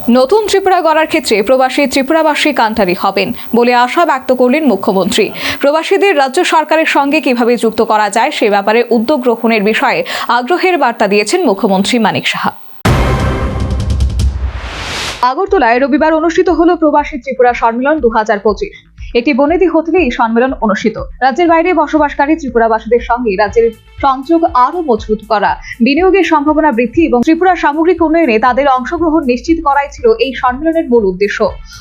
নতুন ত্রিপুরা গড়ার ক্ষেত্রে প্রবাসী ত্রিপুরাবাসী কান্টারি হবেন বলে আশা ব্যক্ত করলেন মুখ্যমন্ত্রী। প্রবাসীদের রাজ্য সরকারের সঙ্গে কিভাবে যুক্ত করা যায় সে ব্যাপারে উদ্যোগ গ্রহণের বিষয়ে আগ্রহের বার্তা দিয়েছেন মুখ্যমন্ত্রী মানিক সাহা। আগরতলায় রবিবার অনুষ্ঠিত হল প্রবাসী ত্রিপুরা সম্মেলন 2025। একটি বনেদি হোটেলে এই সম্মেলন অনুষ্ঠিত। রাজ্যের বাইরে বসবাসকারী ত্রিপুরাবাসীদের সঙ্গে রাজ্যের সংযোগ আরও মজবুত করা, বিনিয়োগের সম্ভাবনা বৃদ্ধি এবং ত্রিপুরার সামগ্রিক উন্নয়নে তাদের অংশগ্রহণ নিশ্চিত করাই ছিল এই সম্মেলনের মূল উদ্দেশ্য।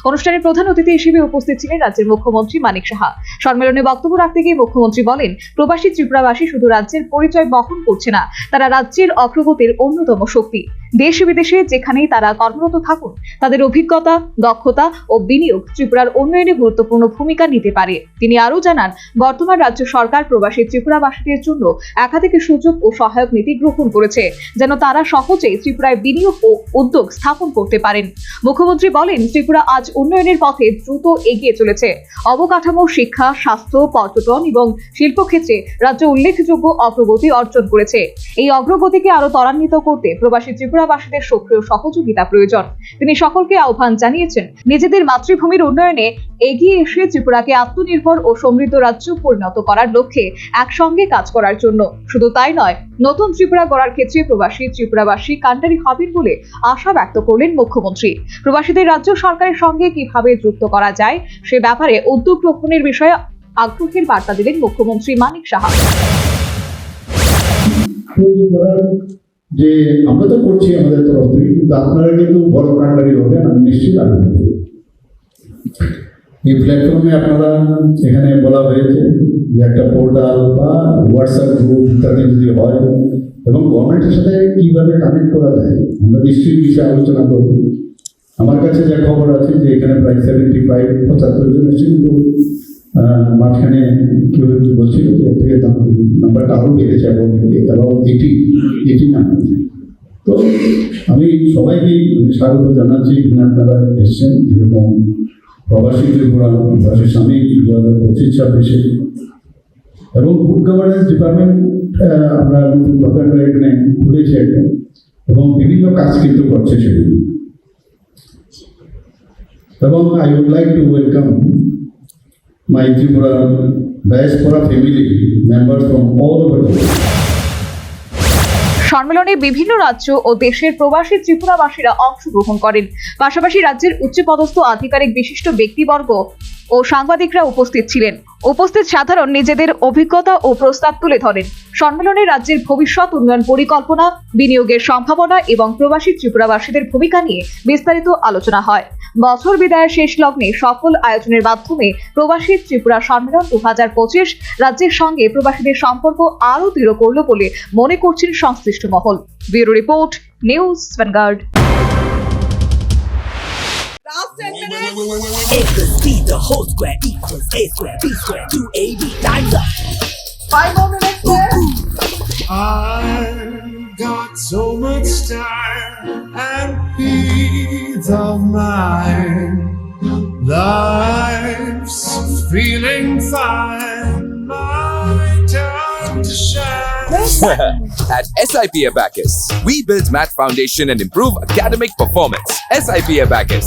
অনুষ্ঠানে প্রধান অতিথি হিসেবে উপস্থিত ছিলেন রাজ্যের মুখ্যমন্ত্রী মানিক সাহা। সম্মেলনে বক্তব্য রাখতে গিয়ে মুখ্যমন্ত্রী বলেন, প্রবাসী ত্রিপুরাবাসী শুধু রাজ্যের পরিচয় বহন করছে না, তারা রাজ্যের অগ্রগতির অন্যতম শক্তি। দেশ বিদেশে যেখানেই তারা কর্মরত থাকুন, তাদের অভিজ্ঞতা, দক্ষতা ও বিনিয়োগ ত্রিপুরার উন্নয়নে গুরুত্বপূর্ণ ভূমিকা নিতে পারে। তিনি আরও জানান, বর্তমান রাজ্য সরকার প্রবাসী ত্রিপুরাবাসীদের জন্য একাধিক সুযোগ ও সহায়ক নীতি গ্রহণ করেছে, যেন তারা সহজেই ত্রিপুরায় বিনিয়োগ ও উদ্যোগ স্থাপন করতে পারেন। মুখ্যমন্ত্রী বলেন, ত্রিপুরা আজ উন্নয়নের পথে দ্রুত এগিয়ে চলেছে। অবকাঠামো, শিক্ষা, স্বাস্থ্য, পর্যটন এবং শিল্পক্ষেত্রে রাজ্য উল্লেখযোগ্য অগ্রগতি অর্জন করেছে। এই অগ্রগতিকে আরও ত্বরান্বিত করতে প্রবাসী ত্রিপুরাবাসীদের সক্রিয় সহযোগিতা প্রয়োজন। তিনি সকলকে আহ্বান জানিয়েছেন, নিজেদের মাতৃভূমির উন্নয়নে এগিয়ে এসে ত্রিপুরাকে আত্মনির্ভর ও সমৃদ্ধ রাজ্য পরিণত করার লক্ষ্যে একসঙ্গে কাজ করার জন্য। শুধু তাই নয়, নতুন ত্রিপুরা গড়ার ক্ষেত্রে প্রবাসী ত্রিপুরাবাসী কান্টারি হবেন বলে আশা ব্যক্ত করলেন মুখ্যমন্ত্রী। প্রবাসীদের রাজ্য সরকারের সঙ্গে কিভাবে যুক্ত করা যায় সে ব্যাপারে উদ্যোগ গ্রহণের বিষয়ে আগ্রহের বার্তা দিলেন মুখ্যমন্ত্রী মানিক সাহা। যে আমরা তো করছি আমাদের তরফ থেকে, কিন্তু আপনারা কিন্তু বড় কান্ডারি হবেন, আমি নিশ্চিত আগ্রহ। এই প্ল্যাটফর্মে আপনারা এখানে বলা হয়েছে যে একটা পোর্টাল বা হোয়াটসঅ্যাপ গ্রুপ ইত্যাদি যদি হয় এবং গভর্নমেন্টের সাথে কীভাবে কানেক্ট করা যায়, আমরা নিশ্চয়ই বিষয়ে আলোচনা করব। আমার কাছে যা খবর আছে যে এখানে প্রায় 75-75 জন এসেছে, কিন্তু মাঝখানে কেউ বলছিল যে এর থেকে নাম্বারটা আরও বেড়েছে এবং অ্যাবাউট 80 না। তো আমি সবাইকে স্বাগত জানাচ্ছি, আপনারা এসছেন। যেরকম প্রবাসী ত্রিপুরা প্রবাসী স্বামী 2025-26 এবং গুড গভর্নেন্স ডিপার্টমেন্ট আমরা নতুনভাবে এখানে খুলেছি একটা, এবং বিভিন্ন কাজ কিন্তু করছে সেগুলি। এবং I would like to welcome my Tripura diaspora family members from all over the world. সম্মেলনে বিভিন্ন রাজ্য ও দেশের প্রবাসী ত্রিপুরাবাসীরা অংশগ্রহণ করেন। পাশাপাশি রাজ্যের উচ্চপদস্থ আধিকারিক, বিশিষ্ট ব্যক্তিবর্গ ও সাংবাদিকরা উপস্থিত ছিলেন। উপস্থিত সাধারণ নিজেদের অভিজ্ঞতা ও প্রস্তাব তুলে ধরেন। সম্মেলনে রাজ্যের ভবিষ্যৎ উন্নয়ন পরিকল্পনা, বিনিয়োগের সম্ভাবনা এবং প্রবাসী ত্রিপুরাবাসীদের ভূমিকা নিয়ে বিস্তারিত আলোচনা হয়। বছর বিদায়ের শেষ লগ্নে সফল আয়োজনের মাধ্যমে প্রবাসী ত্রিপুরা সম্মেলন 2025 রাজ্যের সঙ্গে প্রবাসীদের সম্পর্ক আরও দৃঢ় করল বলে মনে করছেন সংশ্লিষ্ট মহল। Bureau report, news vanguard. A plus B, the whole square equals A square, B square, 2AB, time's up. 5 more minutes there. I've got so much time and peace of mind. Life's feeling fine. My time to shine. At SIP Abacus, we build math foundation and improve academic performance. SIP Abacus,